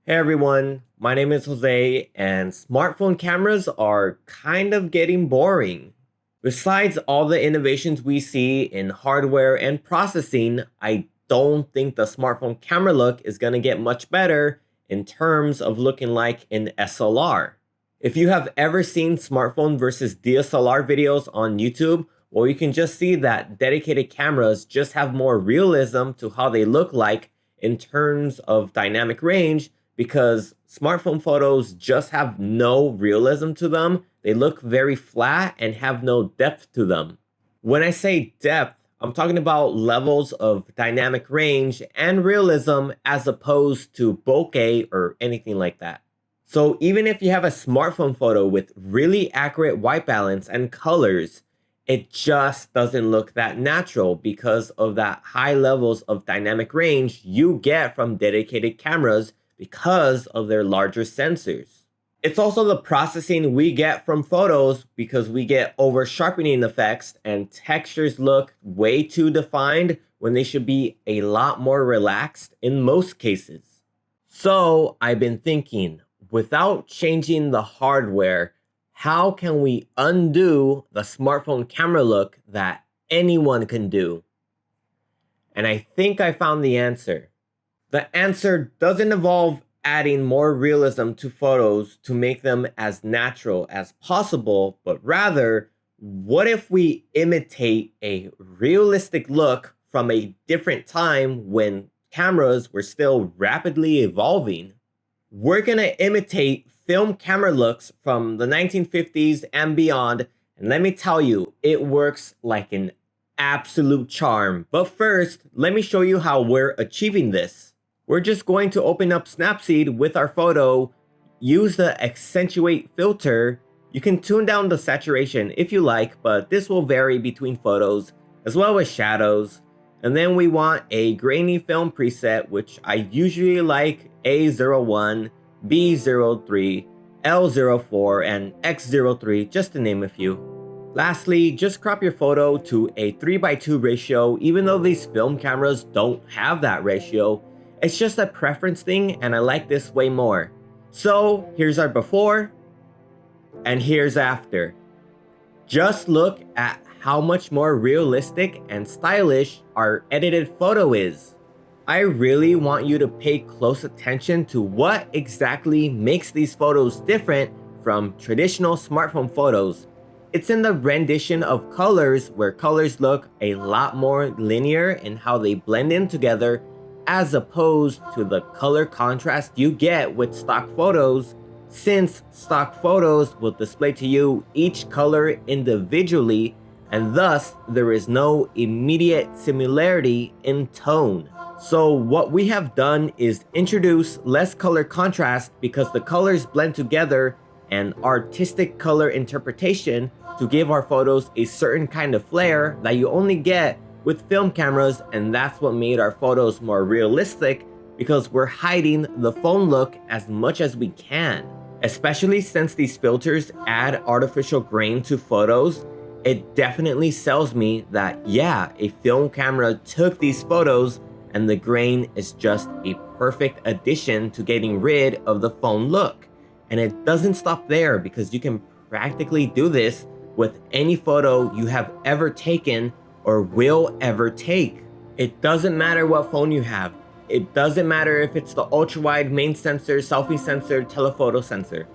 Hey everyone, my name is Jose, and smartphone cameras are kind of getting boring. Besides all the innovations we see in hardware and processing, I don't think the smartphone camera look is going to get much better in terms of looking like an SLR. If you have ever seen smartphone versus DSLR videos on YouTube, well, you can just see that dedicated cameras just have more realism to how they look like in terms of dynamic range because smartphone photos just have no realism to them. They look very flat and have no depth to them. When I say depth, I'm talking about levels of dynamic range and realism as opposed to bokeh or anything like that. So even if you have a smartphone photo with really accurate white balance and colors, it just doesn't look that natural because of that high levels of dynamic range you get from dedicated cameras because of their larger sensors. It's also the processing we get from photos because we get over sharpening effects and textures look way too defined when they should be a lot more relaxed in most cases. So I've been thinking, without changing the hardware, how can we undo the smartphone camera look that anyone can do? And I think I found the answer. The answer doesn't involve adding more realism to photos to make them as natural as possible, but rather, what if we imitate a realistic look from a different time when cameras were still rapidly evolving? We're gonna imitate film camera looks from the 1950s and beyond, and let me tell you, it works like an absolute charm. But first, let me show you how we're achieving this. We're just going to open up Snapseed with our photo, use the accentuate filter. You can tune down the saturation if you like, but this will vary between photos, as well as shadows. And then we want a grainy film preset, which I usually like A01, B03, L04, and X03, just to name a few. Lastly, just crop your photo to a 3:2 ratio, even though these film cameras don't have that ratio. It's just a preference thing, and I like this way more. So here's our before, and here's after. Just look at how much more realistic and stylish our edited photo is. I really want you to pay close attention to what exactly makes these photos different from traditional smartphone photos. It's in the rendition of colors, where colors look a lot more linear in how they blend in together, as opposed to the color contrast you get with stock photos, since stock photos will display to you each color individually, and thus there is no immediate similarity in tone. So what we have done is introduce less color contrast because the colors blend together, and artistic color interpretation to give our photos a certain kind of flair that you only get with film cameras, and that's what made our photos more realistic because we're hiding the phone look as much as we can. Especially since these filters add artificial grain to photos, it definitely sells me that yeah, a film camera took these photos and the grain is just a perfect addition to getting rid of the phone look. And it doesn't stop there because you can practically do this with any photo you have ever taken or will ever take. It doesn't matter what phone you have. It doesn't matter if it's the ultra-wide main sensor, selfie sensor, telephoto sensor.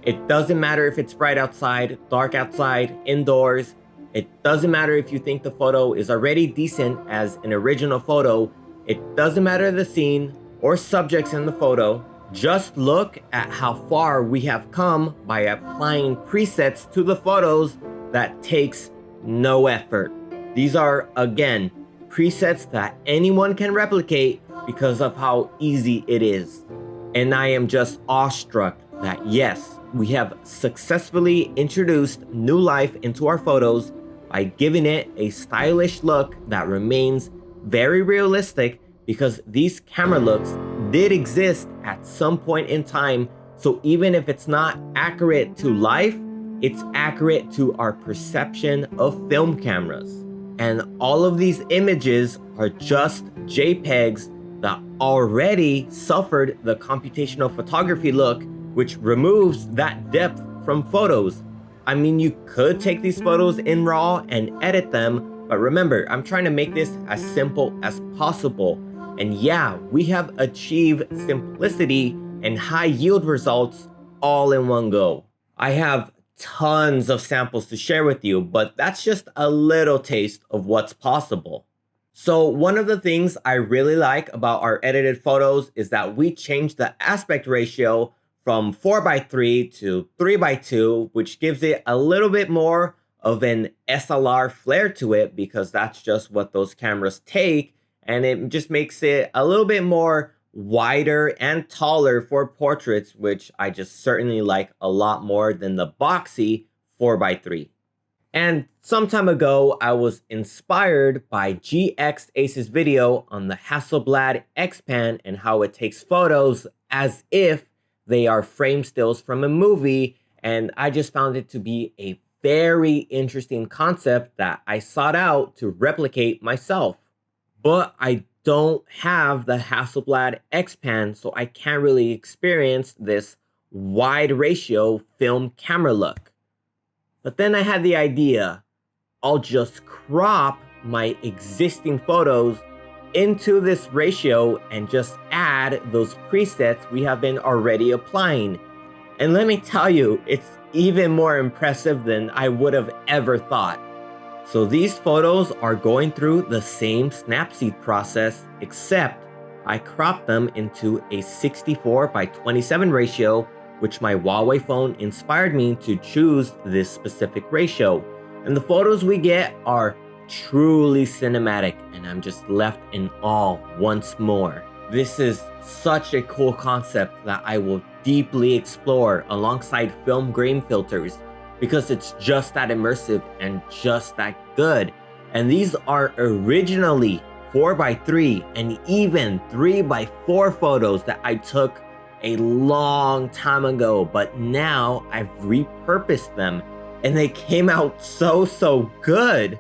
It doesn't matter if it's bright outside, dark outside, indoors. It doesn't matter if you think the photo is already decent as an original photo. It doesn't matter the scene or subjects in the photo. Just look at how far we have come by applying presets to the photos that takes no effort. These are, again, presets that anyone can replicate because of how easy it is. And I am just awestruck that yes, we have successfully introduced new life into our photos by giving it a stylish look that remains very realistic because these camera looks did exist at some point in time. So even if it's not accurate to life, it's accurate to our perception of film cameras. And all of these images are just JPEGs that already suffered the computational photography look, which removes that depth from photos. I mean, you could take these photos in RAW and edit them, but remember, I'm trying to make this as simple as possible. And yeah, we have achieved simplicity and high yield results all in one go. I have tons of samples to share with you, but that's just a little taste of what's possible. So one of the things I really like about our edited photos is that we changed the aspect ratio from 4:3 to 3:2, which gives it a little bit more of an SLR flair to it because that's just what those cameras take. And it just makes it a little bit more wider and taller for portraits, which I just certainly like a lot more than the boxy 4:3. And some time ago, I was inspired by GX Ace's video on the Hasselblad XPan and how it takes photos as if they are frame stills from a movie. And I just found it to be a very interesting concept that I sought out to replicate myself. But I don't have the Hasselblad XPan, so I can't really experience this wide ratio film camera look. But then I had the idea, I'll just crop my existing photos into this ratio and just add those presets we have been already applying. And let me tell you, it's even more impressive than I would have ever thought. So these photos are going through the same Snapseed process, except I cropped them into a 64:27 ratio, which my Huawei phone inspired me to choose this specific ratio. And the photos we get are truly cinematic, and I'm just left in awe once more. This is such a cool concept that I will deeply explore alongside film grain filters, because it's just that immersive and just that good. And these are originally 4:3 and even 3:4 photos that I took a long time ago, but now I've repurposed them and they came out so good.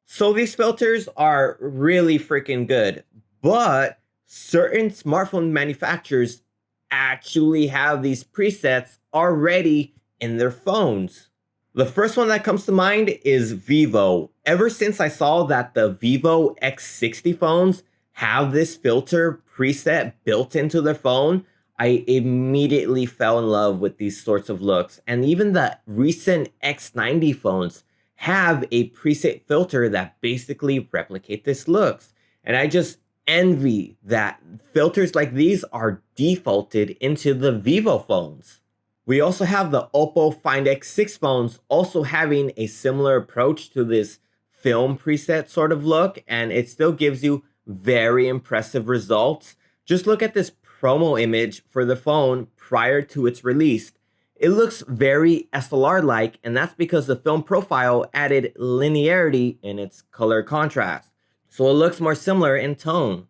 So these filters are really freaking good, but certain smartphone manufacturers actually have these presets already in their phones. The first one that comes to mind is Vivo. Ever since I saw that the Vivo X60 phones have this filter preset built into their phone, I immediately fell in love with these sorts of looks. And even the recent X90 phones have a preset filter that basically replicate this looks. And I just envy that filters like these are defaulted into the Vivo phones. We also have the Oppo Find X6 phones also having a similar approach to this film preset sort of look, and it still gives you very impressive results. Just look at this promo image for the phone prior to its release. It looks very SLR-like, and that's because the film profile added linearity in its color contrast. So it looks more similar in tone.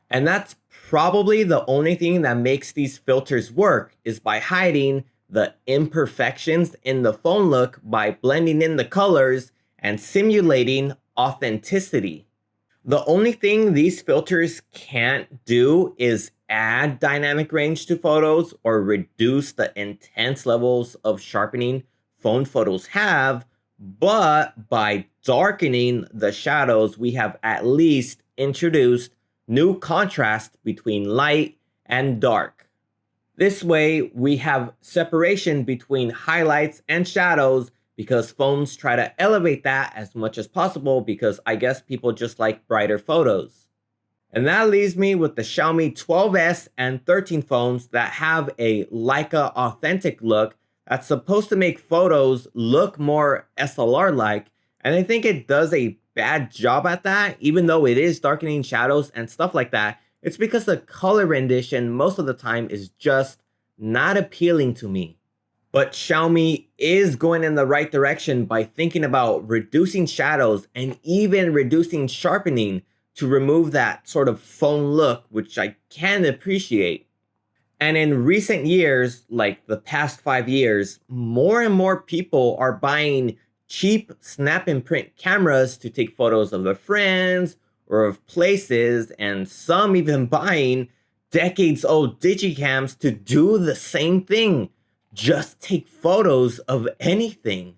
And that's probably the only thing that makes these filters work, is by hiding the imperfections in the phone look by blending in the colors and simulating authenticity. The only thing these filters can't do is add dynamic range to photos or reduce the intense levels of sharpening phone photos have, but by darkening the shadows, we have at least introduced new contrast between light and dark. This way, we have separation between highlights and shadows because phones try to elevate that as much as possible because I guess people just like brighter photos. And that leaves me with the Xiaomi 12S and 13 phones that have a Leica authentic look that's supposed to make photos look more SLR-like, and I think it does a bad job at that, even though it is darkening shadows and stuff like that. It's because the color rendition most of the time is just not appealing to me. But Xiaomi is going in the right direction by thinking about reducing shadows and even reducing sharpening to remove that sort of phone look, which I can appreciate. And in recent years, like the past 5 years, more and more people are buying cheap snap and print cameras to take photos of their friends or of places, and some even buying decades old digicams to do the same thing. Just take photos of anything.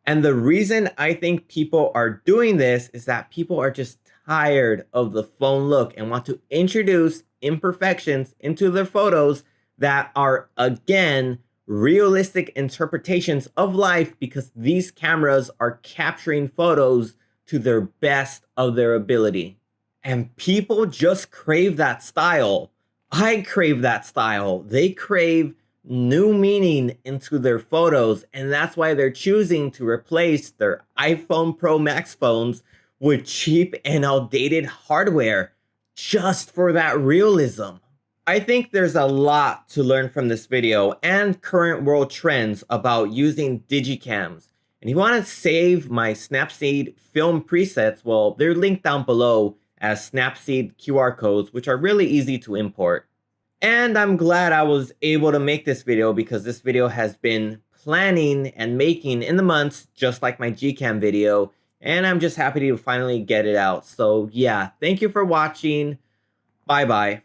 And the reason I think people are doing this is that people are just tired of the phone look and want to introduce imperfections into their photos that are, again, realistic interpretations of life, because these cameras are capturing photos to their best of their ability. And people just crave that style. I crave that style. They crave new meaning into their photos, and that's why they're choosing to replace their iPhone Pro Max phones with cheap and outdated hardware just for that realism. I think there's a lot to learn from this video and current world trends about using digicams. And if you want to save my Snapseed film presets, well, they're linked down below as Snapseed QR codes, which are really easy to import. And I'm glad I was able to make this video, because this video has been planning and making in the months, just like my Gcam video. And I'm just happy to finally get it out. So yeah, thank you for watching. Bye bye.